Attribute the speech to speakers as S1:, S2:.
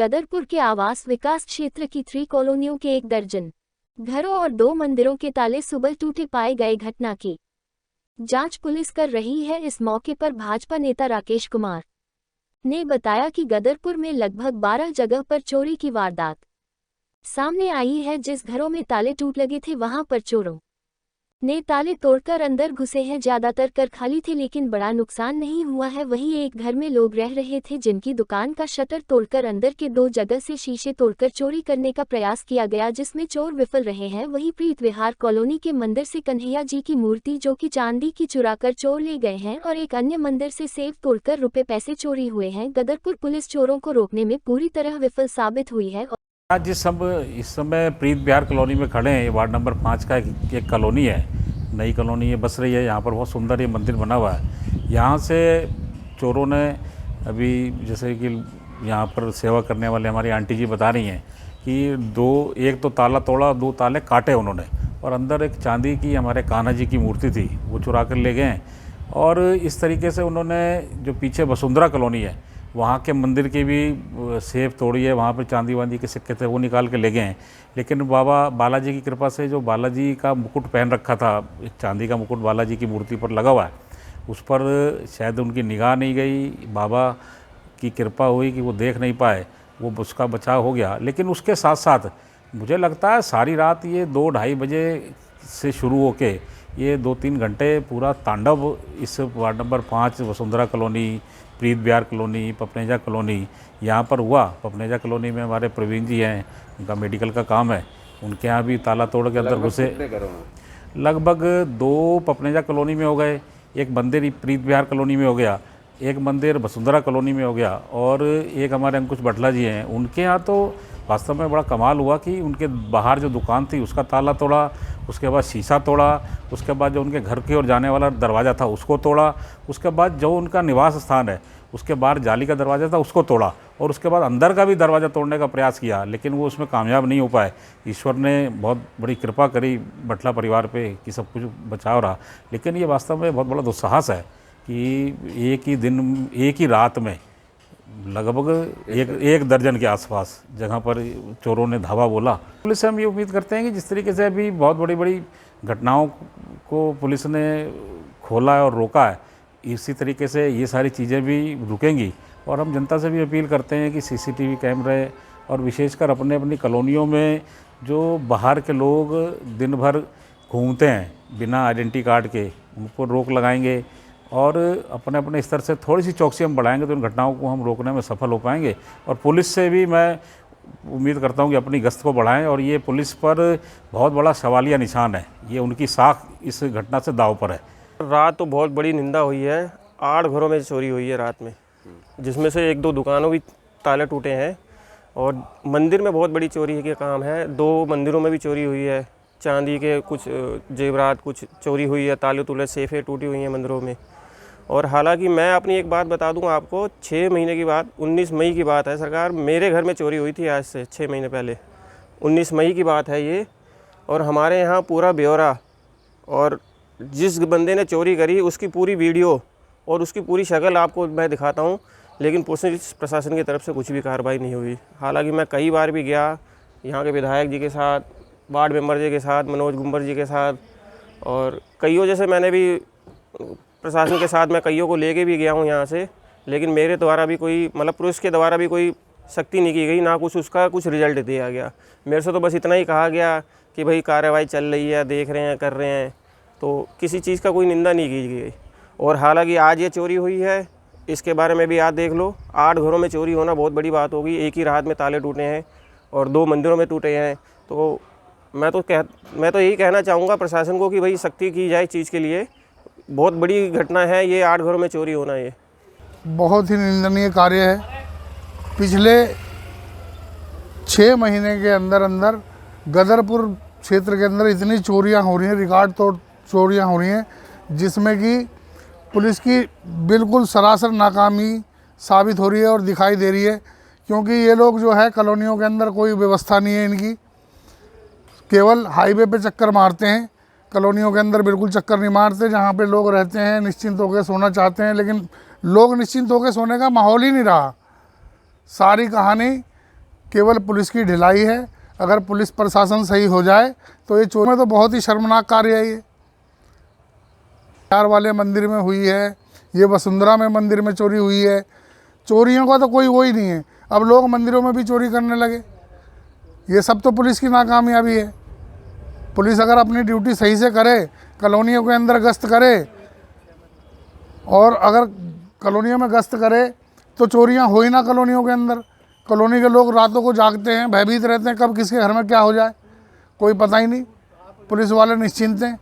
S1: गदरपुर के आवास विकास क्षेत्र की 3 कॉलोनियों के 1 दर्जन घरों और 2 मंदिरों के ताले सुबह टूटे पाए गए। घटना की जांच पुलिस कर रही है। इस मौके पर भाजपा नेता राकेश कुमार ने बताया कि गदरपुर में लगभग 12 जगह पर चोरी की वारदात सामने आई है। जिस घरों में ताले टूट लगे थे वहां पर चोरों ने ताले तोड़कर अंदर घुसे हैं। ज्यादातर घर खाली थे लेकिन बड़ा नुकसान नहीं हुआ है। वहीं एक घर में लोग रह रहे थे जिनकी दुकान का शटर तोड़कर अंदर के 2 जगह से शीशे तोड़कर चोरी करने का प्रयास किया गया, जिसमें चोर विफल रहे हैं। वहीं प्रीत विहार कॉलोनी के मंदिर से कन्हैया जी की मूर्ति जो कि चांदी की चुराकर चोर ले गए हैं और एक अन्य मंदिर से सेब तोड़कर रुपए पैसे चोरी हुए हैं। गदरपुर पुलिस चोरों को रोकने में पूरी तरह विफल साबित हुई है।
S2: आज इस समय प्रीत विहार कॉलोनी में खड़े हैं। वार्ड नंबर 5 का एक कॉलोनी है, नई कॉलोनी ये बस रही है। यहाँ पर बहुत सुंदर ये मंदिर बना हुआ है। यहाँ से चोरों ने अभी जैसे कि यहाँ पर सेवा करने वाले हमारी आंटी जी बता रही हैं कि एक तो ताला तोड़ा, 2 ताले काटे उन्होंने और अंदर एक चांदी की हमारे कान्हा जी की मूर्ति थी वो चुरा कर ले गए। और इस तरीके से उन्होंने जो पीछे वसुंधरा कॉलोनी है वहाँ के मंदिर की भी सेफ तोड़ी है। वहाँ पर चांदी वांदी के सिक्के थे वो निकाल के ले गए हैं। लेकिन बाबा बालाजी की कृपा से जो बालाजी का मुकुट पहन रखा था, एक चांदी का मुकुट बालाजी की मूर्ति पर लगा हुआ है, उस पर शायद उनकी निगाह नहीं गई। बाबा की कृपा हुई कि वो देख नहीं पाए, वो उसका बचाव हो गया। लेकिन उसके साथ साथ मुझे लगता है सारी रात ये 2-2:30 बजे से शुरू होके ये 2-3 घंटे पूरा तांडव इस वार्ड नंबर 5 वसुंधरा कॉलोनी, प्रीत विहार कॉलोनी, पपनेजा कॉलोनी यहाँ पर हुआ। पपनेजा कॉलोनी में हमारे प्रवीण जी हैं, उनका मेडिकल का काम है, उनके यहाँ भी ताला तोड़ के अंदर घुसे। लगभग 2 पपनेजा कॉलोनी में हो गए, एक मंदिर प्रीत विहार कॉलोनी में हो गया, एक मंदिर वसुंधरा कॉलोनी में हो गया और एक हमारे अंकुश भटला जी हैं, उनके यहाँ तो वास्तव में बड़ा कमाल हुआ कि उनके बाहर जो दुकान थी उसका ताला तोड़ा, उसके बाद शीशा तोड़ा, उसके बाद जो उनके घर की ओर जाने वाला दरवाज़ा था उसको तोड़ा, उसके बाद जो उनका निवास स्थान है उसके बाहर जाली का दरवाज़ा था उसको तोड़ा और उसके बाद अंदर का भी दरवाज़ा तोड़ने का प्रयास किया, लेकिन वो उसमें कामयाब नहीं हो पाए। ईश्वर ने बहुत बड़ी कृपा करी भटला परिवार पे कि सब कुछ बचाव रहा। लेकिन ये वास्तव में बहुत बड़ा दुस्साहस है कि एक ही दिन, एक ही रात में लगभग एक दर्जन के आसपास जगह पर चोरों ने धावा बोला। पुलिस से हम ये उम्मीद करते हैं कि जिस तरीके से अभी बहुत बड़ी बड़ी घटनाओं को पुलिस ने खोला है और रोका है, इसी तरीके से ये सारी चीज़ें भी रुकेंगी। और हम जनता से भी अपील करते हैं कि सीसीटीवी कैमरे और विशेषकर अपने अपनी कॉलोनियों में जो बाहर के लोग दिन भर घूमते हैं बिना आइडेंटिटी कार्ड के, उनको रोक लगाएंगे और अपने अपने स्तर से थोड़ी सी चौकसी हम बढ़ाएंगे तो इन घटनाओं को हम रोकने में सफल हो पाएंगे। और पुलिस से भी मैं उम्मीद करता हूं कि अपनी गश्त को बढ़ाएं और ये पुलिस पर बहुत बड़ा सवालिया निशान है, ये उनकी साख इस घटना से दांव पर है।
S3: रात तो बहुत बड़ी निंदा हुई है। 8 घरों में चोरी हुई है रात में, जिसमें से 1-2 दुकानों भी ताले टूटे हैं और मंदिर में बहुत बड़ी चोरी के काम है। 2 मंदिरों में भी चोरी हुई है, चांदी के कुछ जेवरात कुछ चोरी हुई है, ताले तुले सेफे टूटी हुई हैं मंदिरों में। और हालांकि मैं अपनी एक बात बता दूं आपको, 6 महीने की बात, 19 मई की बात है सरकार, मेरे घर में चोरी हुई थी आज से 6 महीने पहले, 19 मई की बात है ये। और हमारे यहाँ पूरा ब्यौरा और जिस बंदे ने चोरी करी उसकी पूरी वीडियो और उसकी पूरी शक्ल आपको मैं दिखाता हूँ, लेकिन पुलिस प्रशासन की तरफ से कुछ भी कार्रवाई नहीं हुई। हालांकि मैं कई बार भी गया यहाँ के विधायक जी के साथ, वार्ड मेंबर जी के साथ, मनोज गुंबर जी के साथ, और कईयों जैसे मैंने भी प्रशासन के साथ मैं कईयों को लेके भी गया हूँ यहाँ से, लेकिन मेरे द्वारा भी कोई मतलब पुलिस के द्वारा भी कोई सख्ती नहीं की गई, ना कुछ उसका कुछ रिजल्ट दिया गया। मेरे से तो बस इतना ही कहा गया कि भाई कार्रवाई चल रही है, देख रहे हैं, कर रहे हैं, तो किसी चीज़ का कोई निंदा नहीं की गई। और हालांकि आज ये चोरी हुई है, इसके बारे में भी आज देख लो, 8 घरों में चोरी होना बहुत बड़ी बात होगी। एक ही रात में ताले टूटे हैं और 2 मंदिरों में टूटे हैं। तो मैं तो यही कहना चाहूँगा प्रशासन को कि भाई सख्ती की जाए चीज़ के लिए। बहुत बड़ी घटना है ये, 8 घरों में चोरी होना, ये
S4: बहुत ही निंदनीय कार्य है। पिछले 6 महीने के अंदर अंदर गदरपुर क्षेत्र के अंदर इतनी चोरियां हो रही हैं, रिकॉर्ड तोड़ चोरियां हो रही हैं, जिसमें कि पुलिस की बिल्कुल सरासर नाकामी साबित हो रही है और दिखाई दे रही है। क्योंकि ये लोग जो है कॉलोनियों के अंदर कोई व्यवस्था नहीं है इनकी, केवल हाईवे पे चक्कर मारते हैं, कॉलोनियों के अंदर बिल्कुल चक्कर नहीं मारते। जहाँ पे लोग रहते हैं निश्चिंत होकर सोना चाहते हैं, लेकिन लोग निश्चिंत होकर सोने का माहौल ही नहीं रहा। सारी कहानी केवल पुलिस की ढिलाई है। अगर पुलिस प्रशासन सही हो जाए तो ये चोरी में तो बहुत ही शर्मनाक कार्य है। ये बिहार वाले मंदिर में हुई है, ये वसुंधरा में मंदिर में चोरी हुई है। चोरियों का तो कोई वो ही नहीं है। अब लोग मंदिरों में भी चोरी करने लगे। ये सब तो पुलिस की नाकामयाबी है। पुलिस अगर अपनी ड्यूटी सही से करे, कॉलोनियों के अंदर गश्त करे, और अगर कॉलोनियों में गश्त करे तो चोरियां हो ही ना कॉलोनियों के अंदर। कॉलोनी के लोग रातों को जागते हैं, भयभीत रहते हैं, कब किसके घर में क्या हो जाए कोई पता ही नहीं। पुलिस वाले निश्चिंत हैं।